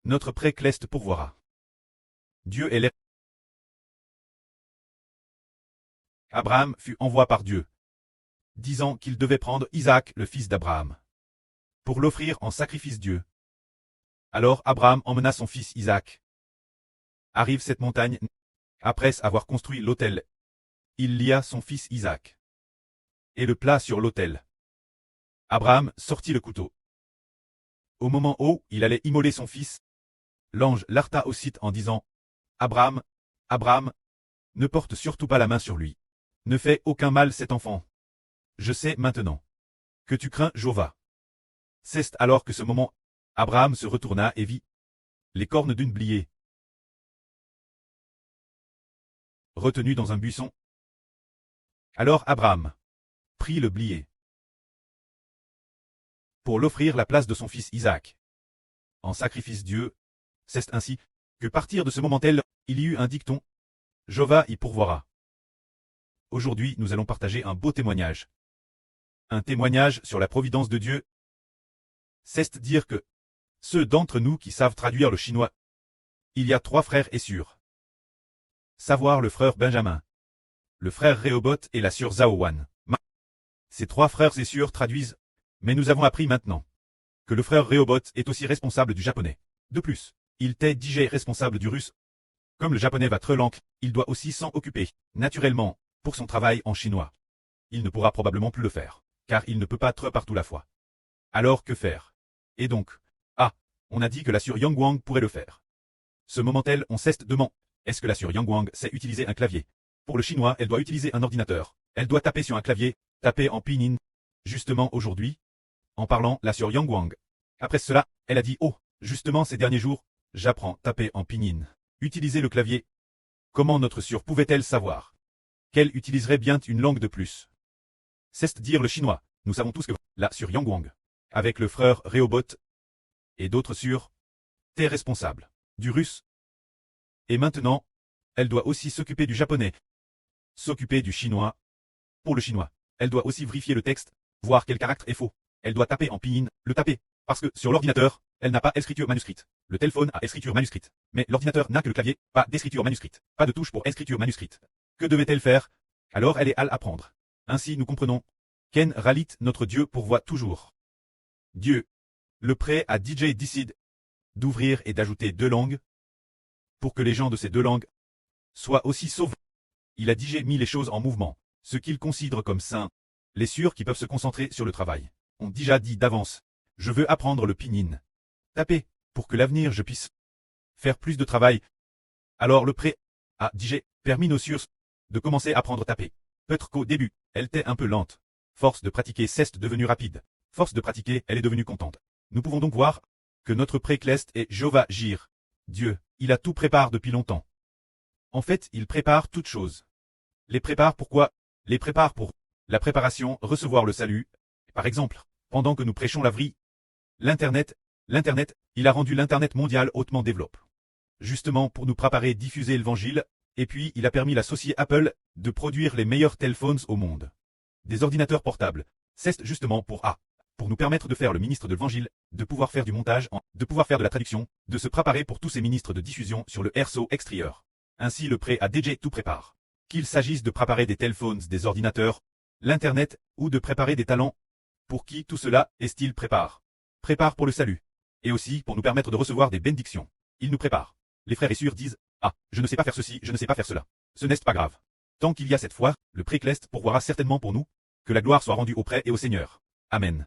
Notre pré-cleste pourvoira. Dieu est l'air. Abraham fut envoyé par Dieu, disant qu'il devait prendre Isaac, le fils d'Abraham, pour l'offrir en sacrifice Dieu. Alors Abraham emmena son fils Isaac. Arrive cette montagne. Après avoir construit l'autel, il lia son fils Isaac et le plat sur l'autel. Abraham sortit le couteau. Au moment où il allait immoler son fils, l'ange l'arrêta aussitôt en disant « Abraham, Abraham, ne porte surtout pas la main sur lui. Ne fais aucun mal cet enfant. Je sais maintenant que tu crains Jéhovah. » C'est alors que ce moment, Abraham se retourna et vit les cornes d'une bliée retenues dans un buisson. Alors Abraham prit le blié pour l'offrir la place de son fils Isaac en sacrifice Dieu. C'est ainsi que partir de ce moment-là, il y eut un dicton, Jéhovah y pourvoira. Aujourd'hui, nous allons partager un beau témoignage. Un témoignage sur la providence de Dieu. C'est dire que ceux d'entre nous qui savent traduire le chinois, il y a 3 frères et sœurs. Savoir le frère Benjamin, le frère Rehoboth et la sœur Zaowan. Ces 3 frères et sœurs traduisent, mais nous avons appris maintenant que le frère Rehoboth est aussi responsable du japonais. De plus, il était déjà responsable du russe. Comme le japonais va très lentement, il doit aussi s'en occuper, naturellement, pour son travail en chinois. Il ne pourra probablement plus le faire, car il ne peut pas être partout la fois. Alors que faire? Et donc, on a dit que la sœur Yang Wang pourrait le faire. Ce moment-là, on s'est demandé, est-ce que la sœur Yang Wang sait utiliser un clavier? Pour le chinois, elle doit utiliser un ordinateur. Elle doit taper sur un clavier, taper en pinyin. Justement aujourd'hui, en parlant, la sœur Yang Wang. Après cela, elle a dit, oh, justement ces derniers jours, j'apprends taper en pinyin. Utiliser le clavier. Comment notre sœur pouvait-elle savoir qu'elle utiliserait bien une langue de plus? C'est dire le chinois. Nous savons tous que la sœur Yang Wang, avec le frère Rehoboth et d'autres sœurs, était responsable du russe. Et maintenant, elle doit aussi s'occuper du japonais, s'occuper du chinois. Pour le chinois, elle doit aussi vérifier le texte, voir quel caractère est faux. Elle doit taper en pinyin, le taper, parce que sur l'ordinateur, elle n'a pas d'écriture manuscrite. Le téléphone a écriture manuscrite, mais l'ordinateur n'a que le clavier, pas d'écriture manuscrite, pas de touche pour écriture manuscrite. Que devait-elle faire? Alors elle est à apprendre. Ainsi nous comprenons qu'en Ralit notre Dieu pourvoit toujours. Dieu, le prêt à DJ décide d'ouvrir et d'ajouter 2 langues, pour que les gens de ces 2 langues soient aussi sauvés. Il a déjà mis les choses en mouvement, ce qu'il considère comme saint. Les sœurs qui peuvent se concentrer sur le travail ont déjà dit d'avance, je veux apprendre le pinyin. Taper, pour que l'avenir je puisse faire plus de travail. Alors le prêt a déjà permis nos sœurs de commencer à apprendre à taper. Peut-être qu'au début, elle était un peu lente. Force de pratiquer, c'est devenu rapide. Force de pratiquer, elle est devenue contente. Nous pouvons donc voir que notre pré-cleste est Jéhovah Jir. Dieu, il a tout préparé depuis longtemps. En fait, il prépare toutes choses. Les prépare pourquoi? Les prépare pour la préparation, recevoir le salut. Par exemple, pendant que nous prêchons la vie, l'Internet, il a rendu l'Internet mondial hautement développé. Justement pour nous préparer diffuser l'évangile, et puis il a permis l'associé Apple de produire les meilleurs téléphones au monde. Des ordinateurs portables. C'est justement pour nous permettre de faire le ministre de l'évangile, de pouvoir faire du montage, de pouvoir faire de la traduction, de se préparer pour tous ces ministres de diffusion sur le RSO extérieur. Ainsi le prêt à DJ tout prépare. Qu'il s'agisse de préparer des téléphones, des ordinateurs, l'Internet, ou de préparer des talents, pour qui tout cela est-il prépare? Prépare pour le salut. Et aussi pour nous permettre de recevoir des bénédictions. Il nous prépare. Les frères et sœurs disent, je ne sais pas faire ceci, je ne sais pas faire cela. Ce n'est pas grave. Tant qu'il y a cette foi, le pré-cleste pourvoira certainement pour nous, que la gloire soit rendue au prêt et au Seigneur. Amen.